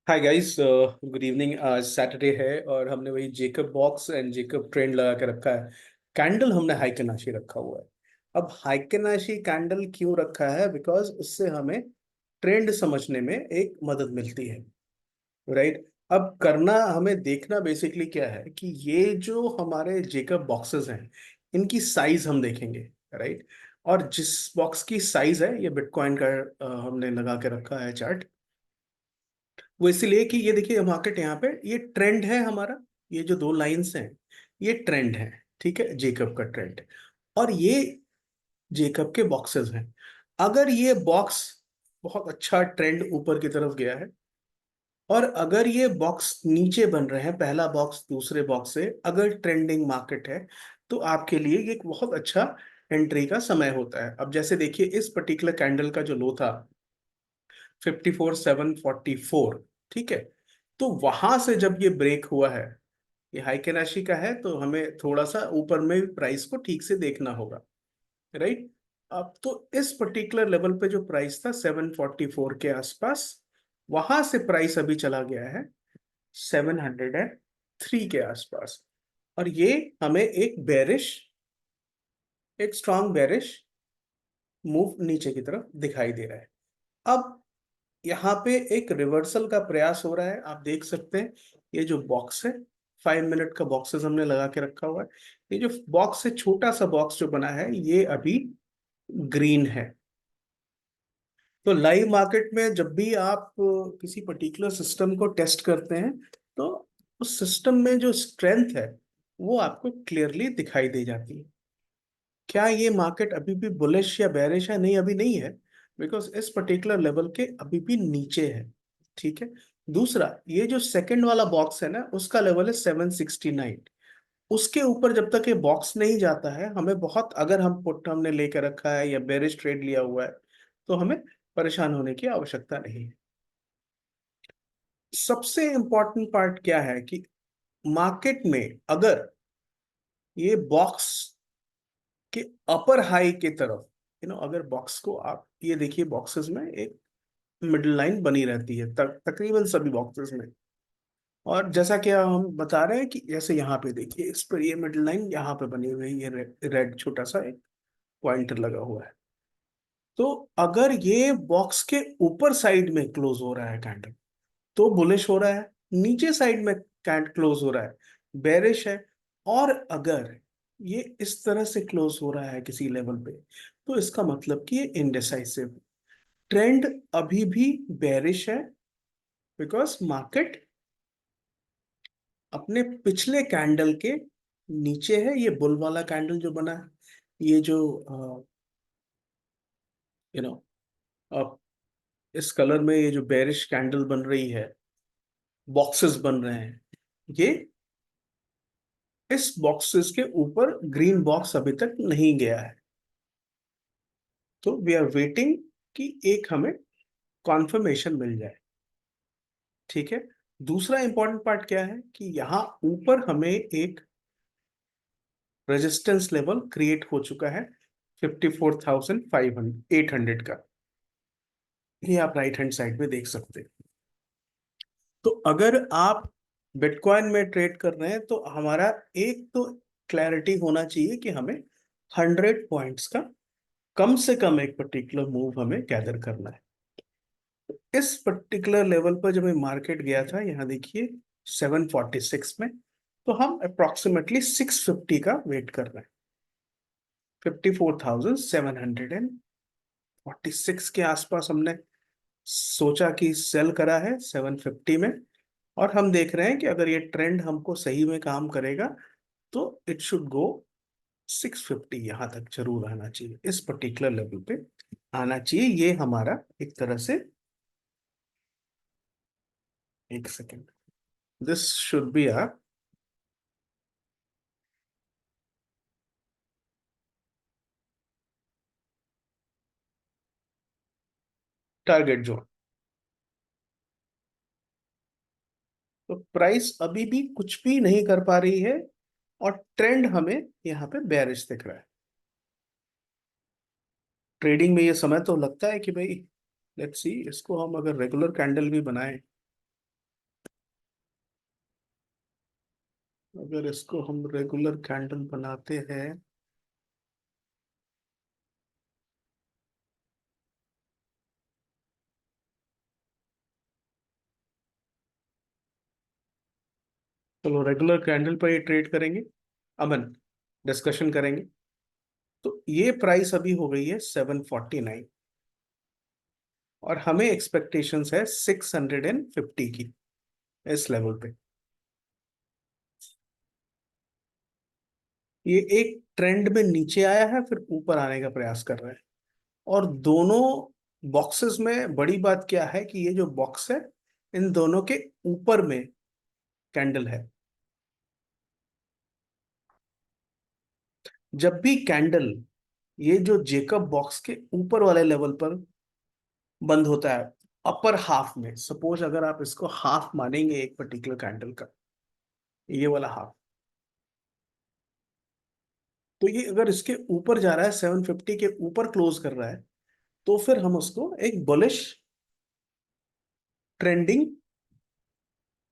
Hi guys, good evening. आज Saturday है और हमने वही Jacob box and Jacob trend लगा के रखा है। कैंडल हमने हाइकेनाशी रखा हुआ है। अब हाइकेनाशी कैंडल क्यों रखा है? बिकॉज उससे हमें ट्रेंड समझने में एक मदद मिलती है, राइट। अब करना हमें देखना बेसिकली क्या है कि ये जो हमारे जेकब बॉक्सेस हैं, इनकी साइज हम देखेंगे, राइट। और जिस बॉक्स की साइज है, ये बिटकॉइन का हमने लगा के रखा है चार्ट। वो इसलिए कि ये देखिए मार्केट यहाँ पे ये ट्रेंड है हमारा। ये जो दो लाइंस हैं, ये ट्रेंड है, ठीक है, जेकब का ट्रेंड। और ये जेकब के बॉक्सेस हैं। अगर ये बॉक्स बहुत अच्छा ट्रेंड ऊपर की तरफ गया है, और अगर ये बॉक्स नीचे बन रहे हैं, पहला बॉक्स दूसरे बॉक्स से, अगर ट्रेंडिंग मार्केट है, तो आपके लिए ये एक बहुत अच्छा एंट्री का समय होता है। अब जैसे देखिए इस पर्टिकुलर कैंडल का जो लो था 54,744, ठीक है। तो वहां से जब ये ब्रेक हुआ है, ये हाइके राशि का है, तो हमें थोड़ा सा ऊपर में प्राइस को ठीक से देखना होगा, राइट। अब तो इस पर्टिकुलर लेवल पे जो प्राइस था 744 के आसपास, वहां से प्राइस अभी चला गया है 703 के आसपास। और ये हमें एक स्ट्रांग बेरिश मूव नीचे की तरफ दिखाई दे रहा है। अब यहाँ पे एक रिवर्सल का प्रयास हो रहा है, आप देख सकते हैं। ये जो बॉक्स है, 5 मिनट का बॉक्सेस हमने लगा के रखा हुआ है। ये जो बॉक्स है, छोटा सा बॉक्स जो बना है, ये अभी ग्रीन है। तो लाइव मार्केट में जब भी आप किसी पर्टिकुलर सिस्टम को टेस्ट करते हैं, तो उस सिस्टम में जो स्ट्रेंथ है, वो आपको क्लियरली दिखाई दे जाती है। क्या ये मार्केट अभी भी बुलिश या बेरिश है? नहीं, अभी नहीं है। बिकॉज इस पर्टिकुलर लेवल के अभी भी नीचे है, ठीक है। दूसरा, ये जो सेकंड वाला बॉक्स है ना, उसका लेवल है 769। उसके ऊपर जब तक ये बॉक्स नहीं जाता है, हमें बहुत, अगर हम पुट हमने लेकर रखा है या बेरिश ट्रेड लिया हुआ है, तो हमें परेशान होने की आवश्यकता नहीं है। सबसे इंपॉर्टेंट पार्ट क्या है कि मार्केट में अगर ये बॉक्स के अपर हाई की तरफ, अगर बॉक्स को आप ये देखिए, बॉक्सेस में एक मिडिल लाइन बनी रहती है तकरीबन सभी बॉक्सेस में। और जैसा कि हम बता रहे हैं कि जैसे यहाँ पे देखिए, इस पर ये मिडिल लाइन यहाँ पे बनी हुई है, ये रेड छोटा सा एक पॉइंटर लगा हुआ है। तो अगर ये बॉक्स के ऊपर साइड में क्लोज हो रहा है कैंडल, तो बुलिश हो रहा है। नीचे साइड में कैंड क्लोज हो रहा है, बेरिश है। और अगर ये इस तरह से क्लोज हो रहा है किसी लेवल पे, तो इसका मतलब कि ये इनडिसाइसिव ट्रेंड अभी भी बेरिश है। बिकॉज मार्केट अपने पिछले कैंडल के नीचे है। ये बुल वाला कैंडल जो बना है, ये जो यू नो इस कलर में ये जो बेरिश कैंडल बन रही है, बॉक्सेस बन रहे हैं, ये इस बॉक्सेस के ऊपर ग्रीन बॉक्स अभी तक नहीं गया है। तो वी आर वेटिंग कि एक हमें कॉन्फर्मेशन मिल जाए, ठीक है। दूसरा इंपॉर्टेंट पार्ट क्या है कि यहाँ ऊपर हमें एक रेजिस्टेंस लेवल क्रिएट हो चुका है 54,800 का। ये आप राइट हैंड साइड में देख सकते हैं। तो अगर आप बिटकॉइन में ट्रेड कर रहे हैं, तो हमारा एक तो क्लैरिटी होना चाहिए कि हमें 100 पॉइंट्स का कम से कम एक पर्टिकुलर मूव हमें गैदर करना है। इस पर्टिकुलर लेवल पर जब ये मार्केट गया था, यहाँ देखिए 746 में, तो हम अप्रोक्सीमेटली 650 का वेट कर रहे हैं। 54,746 के आसपास हमने सोचा कि सेल करा है 750 में। और हम देख रहे हैं कि अगर ये ट्रेंड हमको सही में काम करेगा, तो इट शुड गो 650, यहाँ तक जरूर आना चाहिए, इस पर्टिकुलर लेवल पे आना चाहिए। ये हमारा एक तरह से, एक second, this should be our target zone. तो प्राइस अभी भी कुछ भी नहीं कर पा रही है, और ट्रेंड हमें यहाँ पे बेरिश दिख रहा है। ट्रेडिंग में ये समय तो लगता है कि भाई, लेट्स सी, इसको हम अगर रेगुलर कैंडल भी बनाए, अगर इसको हम रेगुलर कैंडल बनाते हैं, चलो रेगुलर कैंडल पर ये ट्रेड करेंगे, अमन डिस्कशन करेंगे। तो ये प्राइस अभी हो गई है 749, और हमें एक्सपेक्टेशंस है 650 की इस लेवल पे। ये एक ट्रेंड में नीचे आया है, फिर ऊपर आने का प्रयास कर रहा है। और दोनों बॉक्सेस में बड़ी बात क्या है कि ये जो बॉक्स है, इन दोनों के ऊपर में कैंडल है। जब भी कैंडल ये जो जेकब बॉक्स के ऊपर वाले लेवल पर बंद होता है, अपर हाफ में, सपोज अगर आप इसको हाफ मानेंगे एक पर्टिकुलर कैंडल का, ये वाला हाफ, तो ये अगर इसके ऊपर जा रहा है, 750 के ऊपर क्लोज कर रहा है, तो फिर हम उसको एक बुलिश ट्रेंडिंग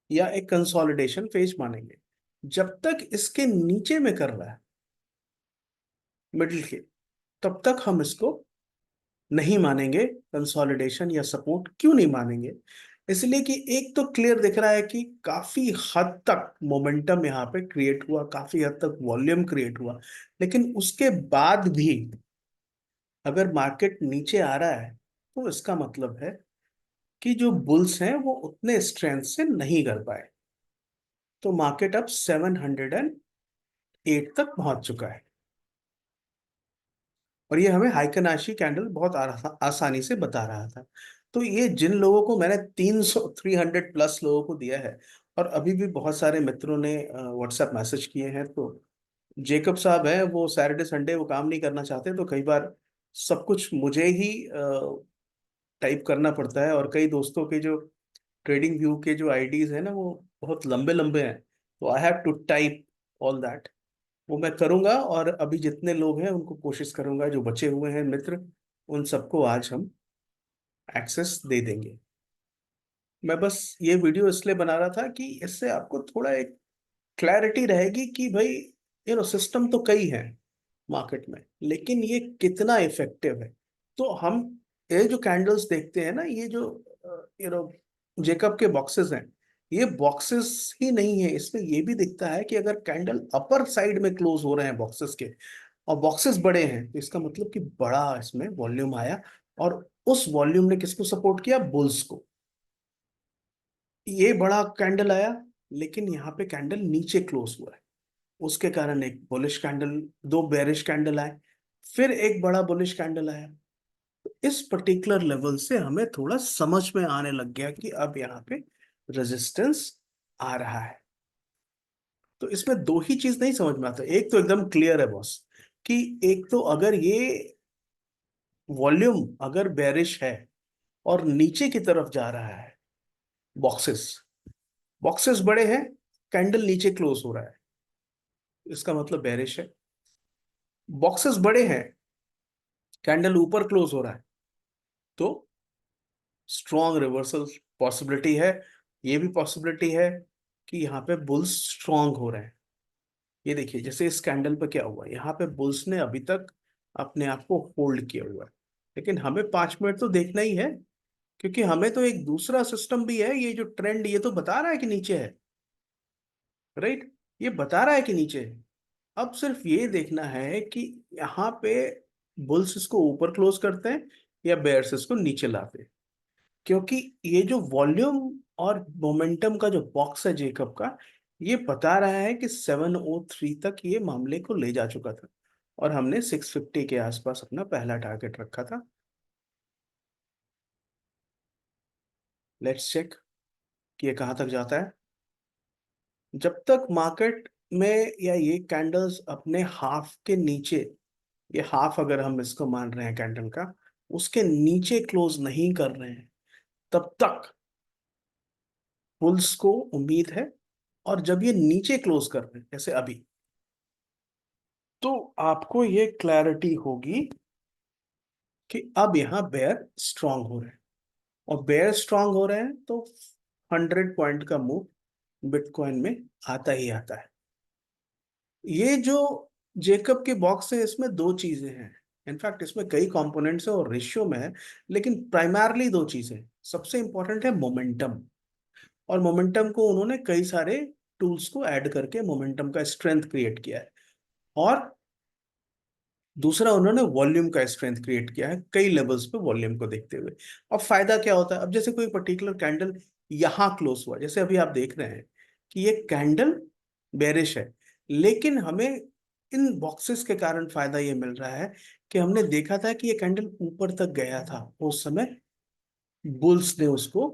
या एक कंसोलिडेशन फेज मानेंगे। जब तक इसके नीचे में कर रहा है मिडिल के, तब तक हम इसको नहीं मानेंगे कंसोलिडेशन या सपोर्ट। क्यों नहीं मानेंगे? इसलिए कि एक तो क्लियर दिख रहा है कि काफी हद तक मोमेंटम यहाँ पे क्रिएट हुआ, काफी हद तक वॉल्यूम क्रिएट हुआ। लेकिन उसके बाद भी अगर मार्केट नीचे आ रहा है, तो इसका मतलब है कि जो बुल्स हैं वो उतने स्ट्रेंथ से नहीं कर पाए। तो मार्केट अब 708 तक पहुंच चुका है। और ये हमें हाइकनाशी कैंडल बहुत आसानी से बता रहा था। तो ये जिन लोगों को मैंने 300 300 प्लस लोगों को दिया है, और अभी भी बहुत सारे मित्रों ने व्हाट्सएप मैसेज किए हैं, तो जेकब साहब है, वो सैटरडे संडे वो काम नहीं करना चाहते, तो कई बार सब कुछ मुझे ही टाइप करना पड़ता है। और कई दोस्तों के जो ट्रेडिंग व्यू के जो आईडीज है ना, वो बहुत लंबे लंबे हैं, तो I have to type all that. वो मैं करूंगा, और अभी जितने लोग हैं उनको कोशिश करूंगा, जो बचे हुए हैं मित्र, उन सबको आज हम एक्सेस दे देंगे। मैं बस ये वीडियो इसलिए बना रहा था कि इससे आपको थोड़ा एक क्लैरिटी रहेगी कि भाई सिस्टम तो कई है मार्केट में, लेकिन ये कितना इफेक्टिव है। तो हम ये जो कैंडल्स देखते हैं ना, ये जो जेकब के बॉक्सेस हैं, ये बॉक्सेस ही नहीं है, इसमें ये भी दिखता है कि अगर कैंडल अपर साइड में क्लोज हो रहे हैं बॉक्सेस के, और बॉक्सेस बड़े हैं, तो इसका मतलब कि बड़ा इसमें वॉल्यूम आया। और उस वॉल्यूम ने किसको सपोर्ट किया? बुल्स को। ये बड़ा कैंडल आया, लेकिन यहाँ पे कैंडल नीचे क्लोज हुआ है, उसके कारण एक बुलिश कैंडल, दो बेरिश कैंडल आए, फिर एक बड़ा बुलिश कैंडल आया। इस पर्टिकुलर लेवल से हमें थोड़ा समझ में आने लग गया कि अब यहाँ पे रेजिस्टेंस आ रहा है। तो इसमें दो ही चीज नहीं समझ में आता, एक तो एकदम क्लियर है बॉस, कि एक तो अगर ये वॉल्यूम अगर बेरिश है और नीचे की तरफ जा रहा है, बॉक्सेस बॉक्सेस बड़े हैं, कैंडल नीचे क्लोज हो रहा है, इसका मतलब बेरिश है। बॉक्सेस बड़े हैं, कैंडल ऊपर क्लोज हो रहा है, तो स्ट्रॉन्ग रिवर्सल पॉसिबिलिटी है। ये भी पॉसिबिलिटी है कि यहाँ पे बुल्स स्ट्रॉन्ग हो रहे हैं। ये देखिए, जैसे इस कैंडल पे क्या हुआ, यहाँ पे बुल्स ने अभी तक अपने आप को होल्ड किया हुआ है, लेकिन हमें 5 मिनट तो देखना ही है, क्योंकि हमें तो एक दूसरा सिस्टम भी है। ये जो ट्रेंड ये तो बता रहा है कि नीचे है, राइट? ये बता रहा है कि नीचे है। अब सिर्फ ये देखना है कि यहाँ पे बुल्स इसको ऊपर क्लोज करते हैं या बेयर्स इसको नीचे लाते हैं। क्योंकि ये जो वॉल्यूम और मोमेंटम का जो बॉक्स है जेकब का, ये बता रहा है कि 703 तक ये मामले को ले जा चुका था, और हमने 650 के आसपास अपना पहला टारगेट रखा था। लेट्स चेक कि ये कहाँ तक जाता है। जब तक मार्केट में या ये कैंडल्स अपने हाफ के नीचे, ये हाफ अगर हम इसको मान रहे हैं कैंडल का, उसके नीचे क्लोज नहीं कर रहे हैं, तब तक बुल्स को उम्मीद है। और जब ये नीचे क्लोज कर रहे हैं जैसे अभी, तो आपको ये क्लैरिटी होगी कि अब यहाँ बेयर स्ट्रांग हो रहे हैं। और बेयर स्ट्रांग हो रहे हैं तो 100 पॉइंट का मूव बिटकॉइन में आता ही आता है। ये जो जेकब के बॉक्स है इसमें दो चीजें हैं। इनफैक्ट इसमें कई कंपोनेंट्स है और रेशियो में है, लेकिन प्राइमरली दो चीजें। सबसे इंपॉर्टेंट है मोमेंटम, और मोमेंटम को उन्होंने कई सारे टूल्स को ऐड करके मोमेंटम का स्ट्रेंथ क्रिएट किया है। और दूसरा उन्होंने वॉल्यूम का स्ट्रेंथ क्रिएट किया है कई लेवल्स पे वॉल्यूम को देखते हुए। अब फायदा क्या होता है, अब जैसे कोई पर्टिकुलर कैंडल यहां क्लोज हुआ, जैसे अभी आप देख रहे हैं कि ये कैंडल बेरिश है, लेकिन हमें इन बॉक्सेस के कारण फायदा ये मिल रहा है कि हमने देखा था कि ये कैंडल ऊपर तक गया था, उस समय बुल्स ने उसको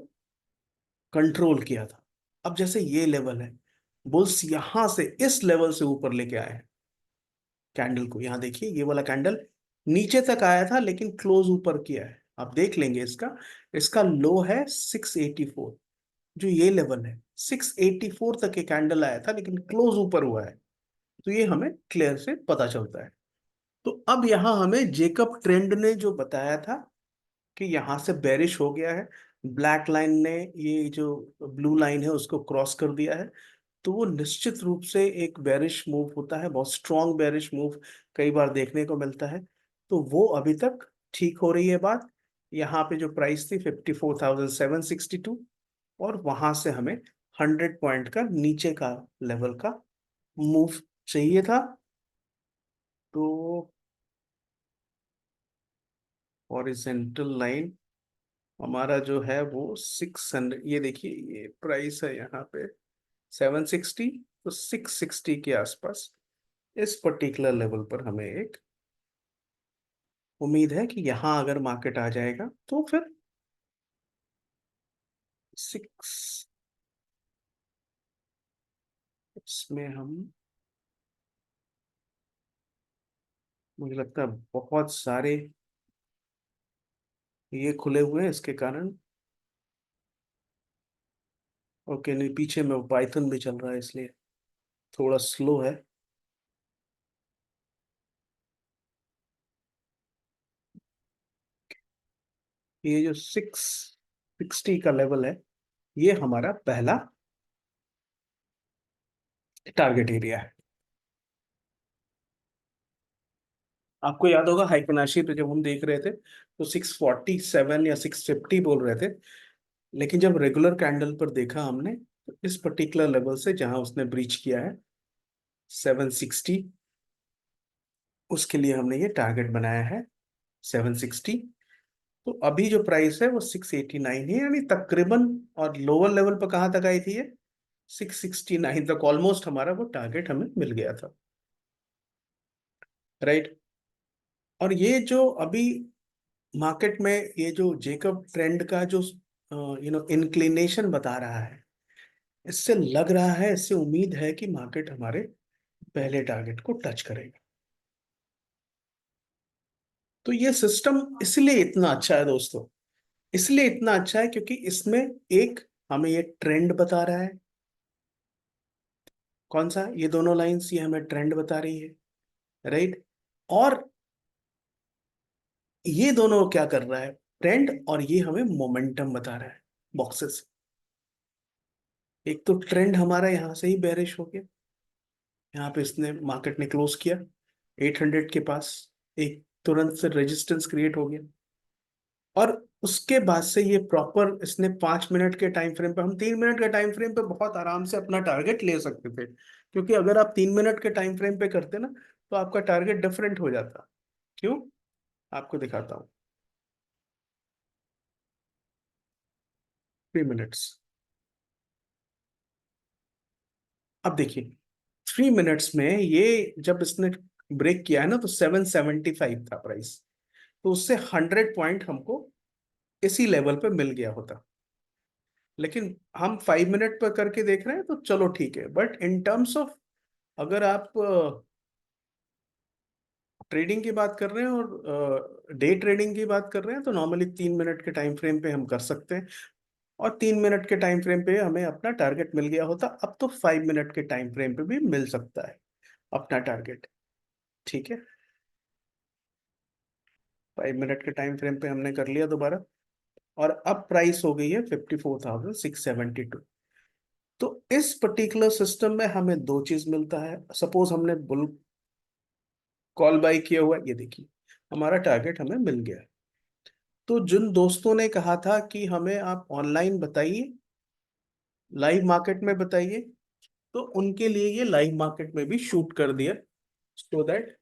कंट्रोल किया था। अब जैसे ये लेवल है, बुल्स यहां से इस लेवल से ऊपर लेके आए हैं कैंडल को। यहां देखिए ये वाला कैंडल नीचे तक आया था लेकिन क्लोज ऊपर किया है। आप देख लेंगे इसका इसका लो है 684। जो ये लेवल है 684 तक ये कैंडल आया था लेकिन क्लोज ऊपर हुआ है। तो ये हमें क्लियर से पता चलता है। तो अब यहां हमें जेकब ट्रेंड ने जो बताया था कि यहां से बेरिश हो गया है, ब्लैक लाइन ने ये जो ब्लू लाइन है उसको क्रॉस कर दिया है, तो वो निश्चित रूप से एक बेरिश मूव होता है, बहुत स्ट्रॉन्ग बेरिश मूव कई बार देखने को मिलता है। तो वो अभी तक ठीक हो रही है बात। यहाँ पे जो प्राइस थी 54,762, और वहां से हमें 100 पॉइंट का नीचे का लेवल का मूव चाहिए था। तो हॉरिजेंटल लाइन हमारा जो है वो 600, ये देखिए ये प्राइस है यहाँ पे 760, तो 660 के आसपास इस पर्टिकुलर लेवल पर हमें एक उम्मीद है कि यहाँ अगर मार्केट आ जाएगा तो फिर सिक्स, इसमें हम, मुझे लगता है बहुत सारे ये खुले हुए हैं इसके कारण। ओके, नहीं पीछे में पाइथन भी चल रहा है इसलिए थोड़ा स्लो है। ये जो 660 का लेवल है ये हमारा पहला टारगेट एरिया है। आपको याद होगा हाइपनाशी पे जब हम देख रहे थे तो 647 या 650 बोल रहे थे, लेकिन जब रेगुलर कैंडल पर देखा हमने तो इस पर्टिकुलर लेवल से जहां उसने ब्रीच किया है 760, उसके लिए हमने ये टारगेट बनाया है 760। तो अभी जो प्राइस है वो 689 है, यानी तकरीबन, और लोअर लेवल पर कहाँ तक आई थी ये 669 तक, ऑलमोस्ट हमारा वो टारगेट हमें मिल गया था। राइट। और ये जो अभी मार्केट में ये जो जेकब ट्रेंड का जो इंक्लिनेशन बता रहा है, इससे लग रहा है, इससे उम्मीद है कि मार्केट हमारे पहले टारगेट को टच करेगा। तो ये सिस्टम इसलिए इतना अच्छा है दोस्तों, इसलिए इतना अच्छा है क्योंकि इसमें एक हमें ये ट्रेंड बता रहा है। कौन सा? ये दोनों लाइंस ये हमें ट्रेंड बता रही है। राइट। और ये दोनों क्या कर रहा है, ट्रेंड, और ये हमें मोमेंटम बता रहा है बॉक्सेस। एक तो ट्रेंड हमारा यहाँ से ही बेरिश हो गया, यहाँ पे इसने मार्केट ने क्लोज किया 800 के पास, एक तुरंत से रेजिस्टेंस क्रिएट हो गया। और उसके बाद से ये प्रॉपर इसने 5 मिनट के टाइम फ्रेम पे, हम 3 मिनट के टाइम फ्रेम पे बहुत आराम से अपना टारगेट ले सकते थे, क्योंकि अगर आप 3 मिनट के टाइम फ्रेम पे करते ना तो आपका टारगेट डिफरेंट हो जाता। क्यों? आपको दिखाता हूँ। 3 मिनट्स, अब देखिए 3 मिनट्स में ये जब इसने ब्रेक किया है ना तो 775 था प्राइस, तो उससे 100 पॉइंट हमको इसी लेवल पे मिल गया होता। लेकिन हम 5 मिनट पर करके देख रहे हैं तो चलो ठीक है, बट इन टर्म्स ऑफ, अगर आप ट्रेडिंग की बात कर रहे हैं और डे ट्रेडिंग की बात कर रहे हैं तो नॉर्मली 3 मिनट के टाइम फ्रेम पे हम कर सकते हैं, और 3 मिनट के टाइम फ्रेम पे हमें अपना टारगेट मिल गया होता। अब तो 5 मिनट के टाइम फ्रेम पे भी मिल सकता है अपना टारगेट। ठीक है, 5 मिनट के टाइम फ्रेम पे हमने कर लिया दोबारा, और अब प्राइस हो गई है 54,672। तो इस पर्टिकुलर सिस्टम में हमें दो चीज मिलता है। सपोज हमने बुल कॉल बाय किया हुआ है, ये देखिए हमारा टारगेट हमें मिल गया है। तो जिन दोस्तों ने कहा था कि हमें आप ऑनलाइन बताइए, लाइव मार्केट में बताइए, तो उनके लिए ये लाइव मार्केट में भी शूट कर दिया, सो दैट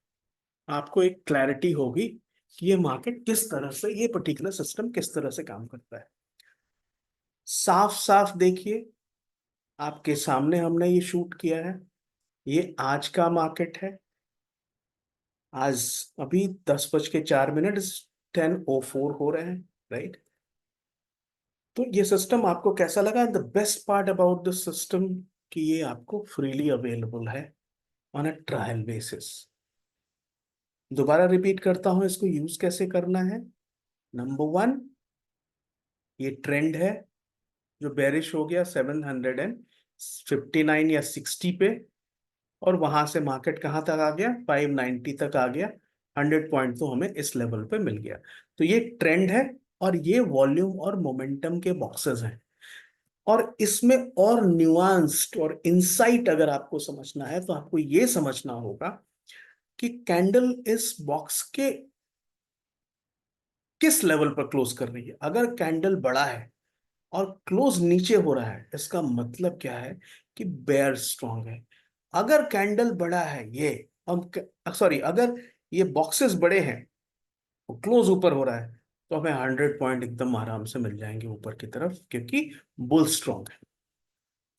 आपको एक क्लैरिटी होगी कि ये मार्केट किस तरह से, ये पर्टिकुलर सिस्टम किस तरह से काम करता है। साफ साफ देखिए, आपके सामने हमने ये शूट किया है। ये आज का मार्केट है। आज अभी 10:04, 10:04 हो रहे हैं, राइट। तो ये सिस्टम आपको कैसा लगा? The best part about this system कि ये आपको फ्रीली अवेलेबल है ऑन अ ट्रायल बेसिस। दोबारा रिपीट करता हूं, इसको यूज कैसे करना है। नंबर वन, ये ट्रेंड है जो बेरिश हो गया 759 या 60 पे, और वहां से मार्केट कहाँ तक आ गया? 590 तक आ गया। 100 पॉइंट तो हमें इस लेवल पे मिल गया। तो ये ट्रेंड है, और ये वॉल्यूम और मोमेंटम के बॉक्सेस हैं। और इसमें और न्यूआंस्ड और इंसाइट अगर आपको समझना है, तो आपको ये समझना होगा कि कैंडल इस बॉक्स के किस लेवल पर क्लोज कर रही है। अगर कैंडल बड़ा है और क्लोज नीचे हो रहा है, इसका मतलब क्या है? कि बेयर स्ट्रांग है। अगर कैंडल बड़ा है ये, हम सॉरी, अगर ये बॉक्सेस बड़े हैं, क्लोज ऊपर हो रहा है, तो हमें 100 पॉइंट एकदम आराम से मिल जाएंगे ऊपर की तरफ, क्योंकि बुल स्ट्रांग है।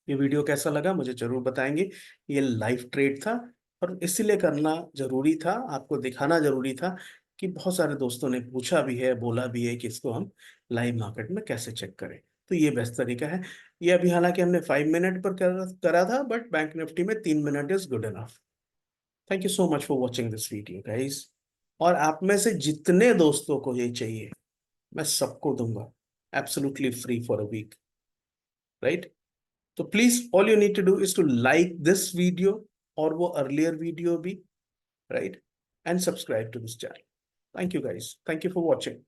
ये वीडियो कैसा लगा मुझे जरूर बताएंगे। ये लाइव ट्रेड था, और इसीलिए करना जरूरी था, आपको दिखाना जरूरी था कि बहुत सारे दोस्तों ने पूछा भी है, बोला भी है कि इसको हम लाइव मार्केट में कैसे चेक करें। तो ये बेस्ट तरीका है। ये अभी हालांकि हमने 5 मिनट पर करा था, बट बैंक निफ्टी में 3 minute is good enough. Thank you so much for watching this video guys. और आप में से जितने दोस्तों को ये चाहिए, मैं सबको दूंगा, absolutely free for a week, right. तो please, all you need to do is to like this video, और वो अर्लियर वीडियो भी, right, and subscribe to this channel. Thank you guys, thank you for watching.